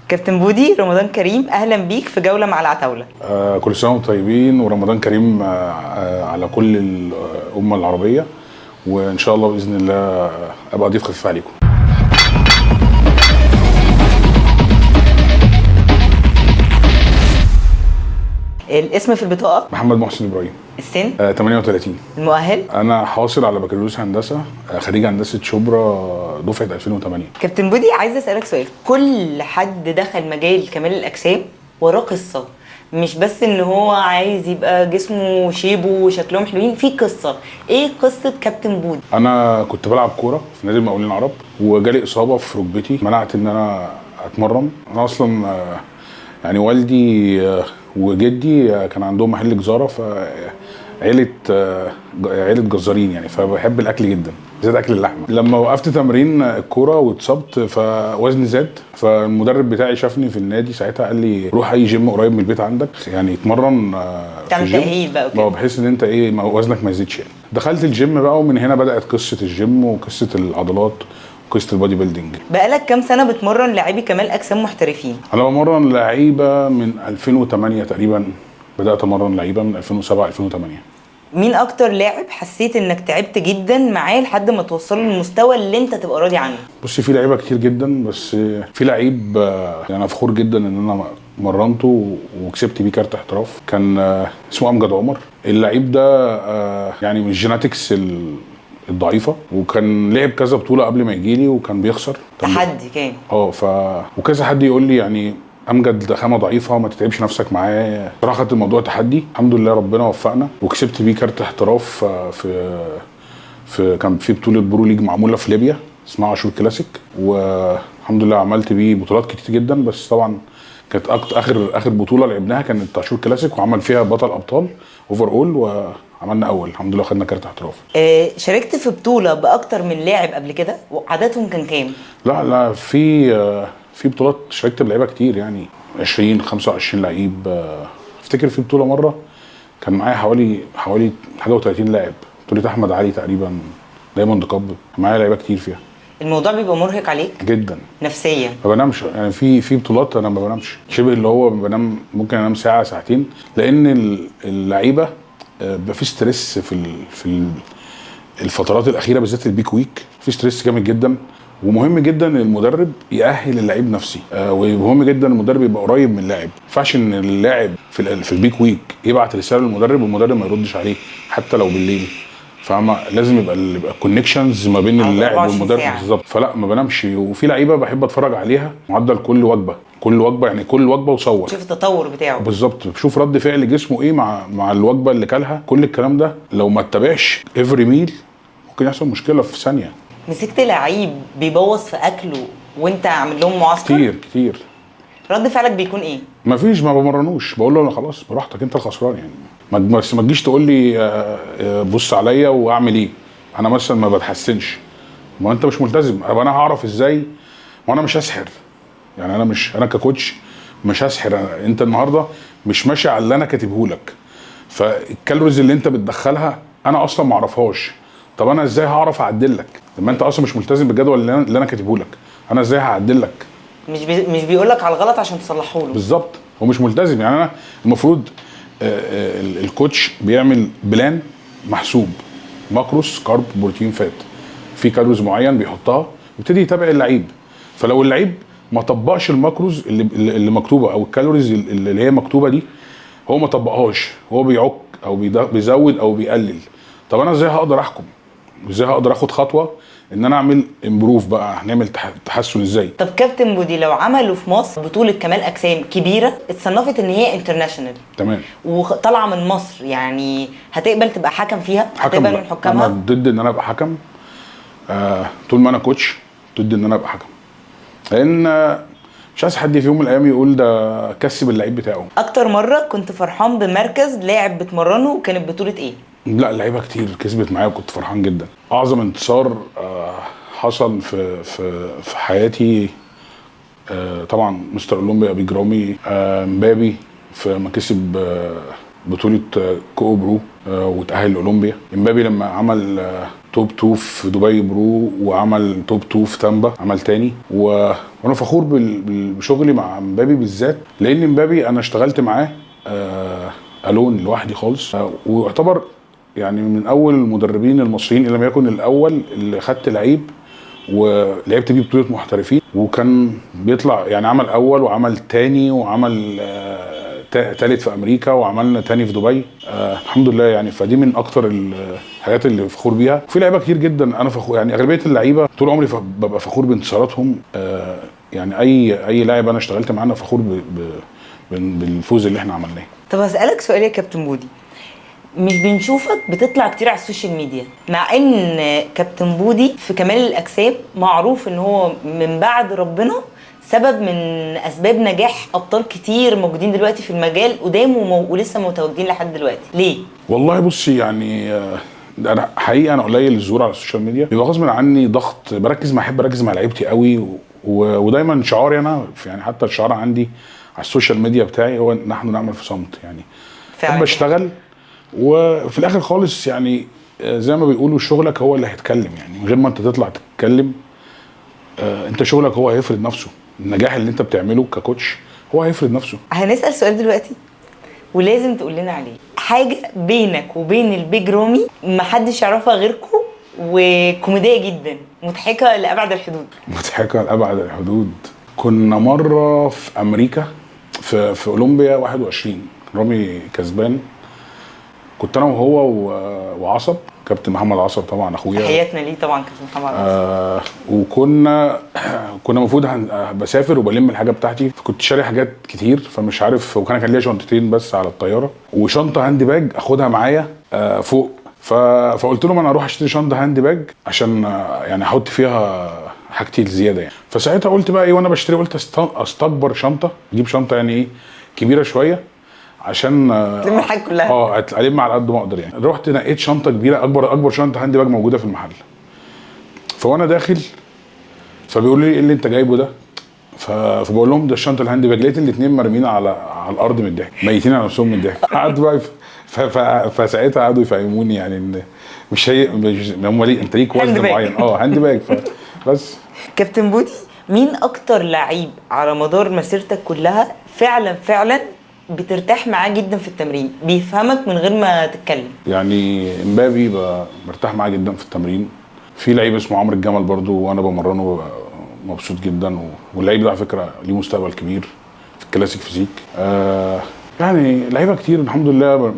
كابتن بودي، رمضان كريم، اهلا بيك في جوله مع العتاوله. كل سنه وانتم طيبين ورمضان كريم على كل الامه العربيه، وان شاء الله باذن الله ابقى ضيف خفيف عليكم. الاسم في البطاقه؟ محمد محسن ابراهيم. السن؟ 38. المؤهل؟ انا حاصل على بكالوريوس هندسه، خريج هندسه شبرا دفعه 2008. كابتن بودي، عايز اسالك سؤال. كل حد دخل مجال كمال الاجسام وراه قصه، مش بس ان هو عايز يبقى جسمه شيبه وشكلهم حلوين، في قصه. ايه قصه كابتن بودي؟ انا كنت بلعب كوره في نادي المقاولين العرب، وجالي اصابه في ركبتي منعت ان انا اتمرن. انا اصلا يعني والدي وجدي كان عندهم محل جزاره، عيله جزارين يعني، فبحب الاكل جدا، بالذات اكل اللحمه. لما وقفت تمرين الكوره واتصبت فوزني زاد، فالمدرب بتاعي شافني في النادي ساعتها قال لي روح اي جيم قريب من البيت عندك، يعني اتمرن في الجيم تأهيل بقى وكده، بحيث ان انت وزنك ما يزيدش يعني. دخلت الجيم بقى، ومن هنا بدات قصه الجيم وقصه العضلات وقصه البودي بيلدينج. بقالك كام سنه بتمرن لاعبي كمال اجسام محترفين؟ انا بمرن لعيبه من 2008 تقريبا، بدات امرن لعيبه من 2007 2008. مين اكتر لاعب حسيت انك تعبت جدا معاه لحد ما توصل للمستوى اللي انت تبقى راضي عنه؟ بصي، في لعيبه كتير جدا، بس في لعيب يعني انا فخور جدا ان انا مرنته وكسبت بيه كارت احتراف، كان اسمه امجد عمر. اللعيب ده يعني من الجيناتكس الضعيفه، وكان لعب كذا بطوله قبل ما يجي لي وكان بيخسر تحدي كان وكذا حد يقول لي يعني امجد ده خامه ضعيفه وما تتعبش نفسك معاه. صراحه خدت الموضوع تحدي، الحمد لله ربنا وفقنا وكسبت بيه كارت احتراف كان في بطوله برو ليج معموله في ليبيا اسمها عاشور كلاسيك، والحمد لله عملت بيه بطولات كتير جدا. بس طبعا كانت اخر بطوله لعبناها كانت عاشور كلاسيك، وعمل فيها بطل ابطال اوفر اول، وعملنا اول الحمد لله، خدنا كارت احتراف. شاركت في بطوله باكتر من لاعب قبل كده، وعددهم كان كام؟ لا في بطولات شاركت بلعيبه كتير، يعني 20 25 لعيب. افتكر في بطوله مره كان معايا حوالي حاجه و30 لاعب، بطوله احمد علي تقريبا، دايموند كاب، معايا لعيبه كتير فيها. الموضوع بيبقى مرهق عليك جدا نفسيا؟ ما بنامش يعني، في بطولات انا ما بنامش، شبه اللي هو بنام، ممكن انام ساعه ساعتين، لان اللعيبه بيبقى في ستريس في الفترات الاخيره، بالذات البيك ويك، في ستريس جامد جدا. ومهم جدا المدرب يأهل اللعيب نفسي، ومهم جدا المدرب يبقى قريب من اللاعب. ما ينفعش ان اللاعب في البيك ويك يبعت رساله للمدرب والمدرب ما يردش عليه حتى لو بالليل، فاهمه؟ لازم يبقى الكونكشنز ما بين اللاعب والمدرب بالظبط. فلا ما بنامش. وفي لعيبه بحب اتفرج عليها معدل كل وجبه يعني كل وجبه وصور، شوف التطور بتاعه بالظبط، بشوف رد فعل جسمه ايه مع الوجبه اللي كلها. كل الكلام ده لو ما اتبعش افري ميل ممكن يحصل مشكله في ثانيه. مسكت لعيب بيبوظ في اكله وانت عامل لهم معسكر؟ كتير. رد فعلك بيكون ايه؟ مفيش، ما بمرنوش، بقول له انا خلاص براحتك انت الخسران يعني. ما تجيش تقول لي بص عليا واعمل ايه. انا مثلا ما بتحسنش، ما انت مش ملتزم، انا هعرف ازاي؟ وانا مش هسحر يعني، انا ككوتش مش هسحر. انت النهارده مش ماشي على اللي انا كاتبه لك، فالكالوريز اللي انت بتدخلها انا اصلا ما اعرفهاش. طب انا ازاي هعرف اعدل لك لما انت اصلا مش ملتزم بالجدول اللي انا كاتبه لك؟ انا ازاي هعدل لك؟ مش بيقول لك على الغلط عشان تصلحه له. بالظبط، هو مش ملتزم يعني. انا المفروض الكوتش بيعمل بلان محسوب، ماكروس كارب بروتين فات، في كالوريز معين بيحطها، يبتدي يتابع اللعيب. فلو اللعيب ما طبقش الماكروز اللي مكتوبه او الكالوريز اللي هي مكتوبه دي، هو ما طبقهاش، هو بيعك او بيزود او بيقلل. طب انا ازاي هقدر احكم؟ ازاي هقدر اخد خطوه ان انا اعمل امبروف بقى، هنعمل تحسن ازاي؟ طب كابتن بودي، لو عملوا في مصر بطوله كمال اجسام كبيره اتصنفت ان هي انترناشونال، تمام، وطالعه من مصر، يعني هتقبل تبقى حكم فيها؟ هتقبل من حكامها؟ انا ضد ان انا ابقى حكم. طول ما انا كوتش ضد ان انا ابقى حكم، لان مش عايز حد في يوم من الايام يقول ده كسب اللعيب بتاعه. اكتر مره كنت فرحان بمركز لاعب بتمرنه كانت بطوله ايه؟ لا، لعيبه كتير كسبت معايا وكنت فرحان جدا. اعظم انتصار حصل في حياتي طبعا مستر اولمبيا بيجرامي، مبابي في ما كسب بطوله كو برو وتاهل لاولمبيا. مبابي لما عمل توب 2 في دبي برو، وعمل توب 2 في تامبا، عمل تاني. وانا فخور بشغلي مع مبابي بالذات، لان مبابي انا اشتغلت معاه الون لوحدي خالص، ويعتبر يعني من اول المدربين المصريين ان لم يكن الاول اللي خدت لعيب ولعبت بيه بطوله محترفين، وكان بيطلع يعني عمل اول وعمل تاني وعمل تالت في امريكا، وعملنا تاني في دبي. الحمد لله يعني. فدي من اكتر الحاجات اللي فخور بيها. في لعيبه كتير جدا انا فخور، يعني اغلبيه اللعيبه طول عمري ببقى فخور بانتصاراتهم. يعني اي لاعب انا اشتغلت معاه انا فخور بالفوز اللي احنا عملناه. طب هسألك سؤال يا كابتن بودي، مش بنشوفك بتطلع كتير على السوشيال ميديا، مع ان كابتن بودي في كمال الاجسام معروف ان هو من بعد ربنا سبب من اسباب نجاح ابطال كتير موجودين دلوقتي في المجال قدام ولسه متواجدين لحد دلوقتي. ليه؟ والله بصي يعني انا حقيقه انا قليل الظهور على السوشيال ميديا، بيبقى غصب عني ضغط، بحب اركز مع لعيبتي قوي، ودايما شعاري يعني حتى الشعار عندي على السوشيال ميديا بتاعي هو نحن نعمل في صمت. يعني بحب اشتغل، وفي الاخر خالص يعني زي ما بيقولوا شغلك هو اللي هيتكلم، يعني من غير ما انت تطلع تتكلم انت شغلك هو هيفرض نفسه. النجاح اللي انت بتعمله ككوتش هو هيفرض نفسه. هنسأل سؤال دلوقتي ولازم تقول لنا عليه، حاجه بينك وبين البيج رامي محدش يعرفها غيركم، وكوميديه جدا مضحكه لابعد الحدود. مضحكه لابعد الحدود. كنا مره في امريكا في اولمبيا 21، رامي كسبان، كنت انا وهو وعصب، كابتن محمد عصب طبعا اخويا، تحياتنا ليه طبعا كابتن محمد عصب. وكنا المفروض بسافر وبلم الحاجه بتاعتي، فكنت شاري حاجات كتير فمش عارف، وكان ليا شنطتين بس على الطياره وشنطه هاند باج اخدها معايا فوق. فقلت لهم انا اروح اشتري شنطه هاند باج عشان يعني احط فيها حاجتي الزياده يعني. فساعتها قلت بقى ايه وانا بشتري، قلت استكبر شنطه، اجيب شنطه يعني ايه كبيره شويه عشان تلم الحاجه كلها، الم على قد ما اقدر يعني. رحت نقيت شنطه كبيره، اكبر شنطه هاند باج موجوده في المحل. فوانا داخل فبيقولوا لي ايه اللي انت جايبه ده؟ فبقول لهم ده الشنطه الهاند باج. لقيت الاثنين مرميين على الارض من الضحك، ميتين على نفسهم من الضحك. قعدوا بقى فساعتها قعدوا يفهموني يعني ان مش هم ليه انت ليك وزن معين هاند باج. بس كابتن بودي، مين اكتر لعيب على مدار مسيرتك كلها فعلا بترتاح معاه جدا في التمرين، بيفهمك من غير ما تتكلم؟ يعني مبابي برتاح معاه جدا في التمرين. في لعيب اسمه عمرو الجمل برضو وانا بمرنه مبسوط جدا، واللعيب ده على فكره ليه مستقبل كبير في الكلاسيك فيزيك. يعني لعيبه كتير الحمد لله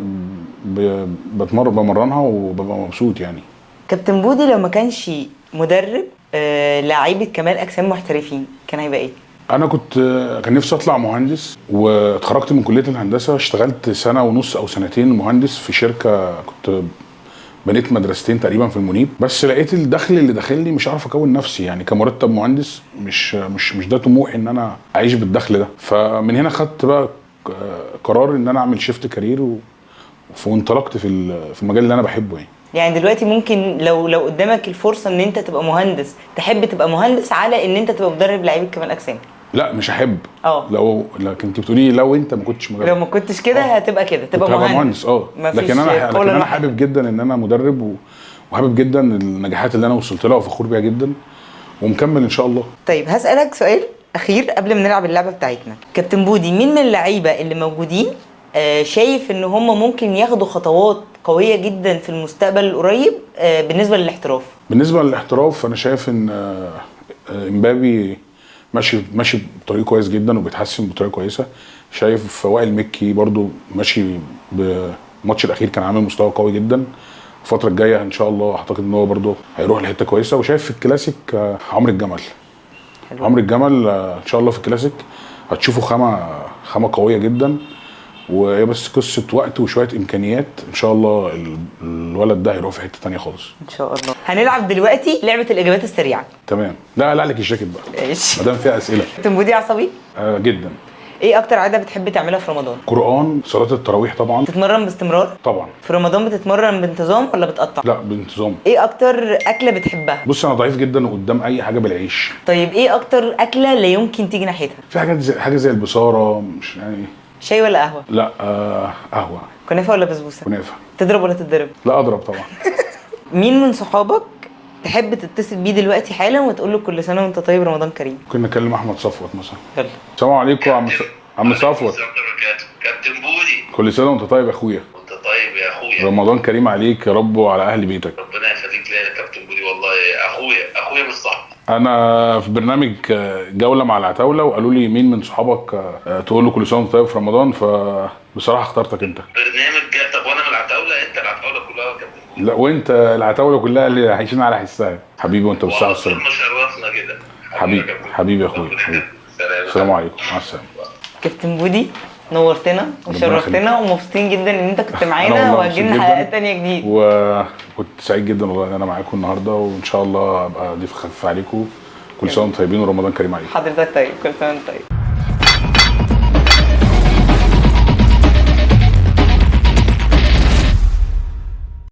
بمرنها وببقى مبسوط يعني. كابتن بودي لو ما كانش مدرب لعيبه كمال اجسام محترفين كان هيبقى ايه؟ انا كان نفسي اطلع مهندس، واتخرجت من كليه الهندسه، اشتغلت سنه ونص او سنتين مهندس في شركه، كنت بنيت مدرستين تقريبا في المنيب، بس لقيت الدخل اللي داخل لي مش عارف اكون نفسي يعني كمرتب مهندس، مش ده طموحي ان انا اعيش بالدخل ده. فمن هنا خدت بقى قرار ان انا اعمل شيفت كارير وانطلقت في المجال اللي انا بحبه يعني دلوقتي ممكن لو قدامك الفرصه ان انت تبقى مهندس، تحب تبقى مهندس على ان انت تبقى مدرب لعيبه كمال اجسام؟ لا مش احب. لكن انت بتقولي لو انت ما كنتش مدرب، لو ما كنتش كده هتبقى كده، تبقى مهندس. لكن انا حابب جدا ان انا مدرب، وحابب جدا النجاحات اللي انا وصلت لها وفخور بيها جدا، ومكمل ان شاء الله. طيب هسألك سؤال اخير قبل ما نلعب اللعبه بتاعتنا. كابتن بودي، مين من اللعيبه اللي موجودين شايف ان هم ممكن ياخدوا خطوات قويه جدا في المستقبل القريب بالنسبه للاحتراف؟ بالنسبه للاحتراف انا شايف ان امبابي ماشي بطريقه كويس جدا وبيتحسن بطريقه كويسه. شايف وائل مكي برضو ماشي، بالماتش الاخير كان عامل مستوى قوي جدا. الفتره الجايه ان شاء الله اعتقد ان هو برضو هيروح لحته كويسه. وشايف في الكلاسيك عمرو الجمل. عمرو الجمل ان شاء الله في الكلاسيك هتشوفوا خامه قويه جدا، وهي بس قصه وقت وشويه امكانيات. ان شاء الله الولد ده هيروح في حته ثانيه خالص ان شاء الله. هنلعب دلوقتي لعبه الاجابات السريعه. تمام. لا عليك الجاكيت بقى ماشي ما دام فيها اسئله. كابتن بودي عصبي جدا. ايه اكتر عاده بتحب تعملها في رمضان؟ قرآن، صلاه التراويح طبعا. بتتمرن باستمرار؟ طبعا. في رمضان بتتمرن بانتظام ولا بتقطع؟ لا بانتظام. ايه اكتر اكله بتحبها؟ بص انا ضعيف جدا قدام اي حاجه بالعيش. طيب ايه اكتر اكله لا يمكن تيجي ناحيتها؟ في حاجه زي البصاره، مش يعني. شاي ولا قهوه؟ لا قهوه. كنافه ولا بسبوسه؟ كنافه. تضرب ولا تتضرب؟ لا اضرب طبعا. مين من صحابك تحب تتصل بيه دلوقتي حالا وتقول له كل سنه وانت طيب، رمضان كريم؟ ممكن نكلم احمد صفوت مثلا. يلا. السلام عليكم يا عم صفوت. كابتن بودي، كل سنه وانت طيب يا اخويا. وانت طيب يا اخويا. رمضان كريم عليك يا رب وعلى اهل بيتك. ربنا يخليك ليا يا كابتن بودي، والله اخويا مش صاحبي. انا في برنامج جوله مع العتاوله وقالوا لي مين من صحابك تقول له كل سنه وانت طيب في رمضان، فبصراحه اخترتك انت. طب وانا من العتاوله؟ انت العتاوله كلها يا كابتن بودي. لا وانت العتاوله كلها اللي عايشين على حسها. حبيبي وانت بالصحه والسلامه. ما شرفنا كده. حبيبي يا اخويا. السلام عليكم، مع السلامه. كابتن بودي نورتنا وشرفتنا ومبسوطين جدا ان انت كنت معانا، وهجينا حلقات تانية جديد. وكنت سعيد جدا والله ان انا معاكم النهارده، وان شاء الله ابقى ضيف خفيف عليكم. كل سنه وانتم طيبين ورمضان كريم عليكم. حضرتك طيب، كل سنه وانت طيب.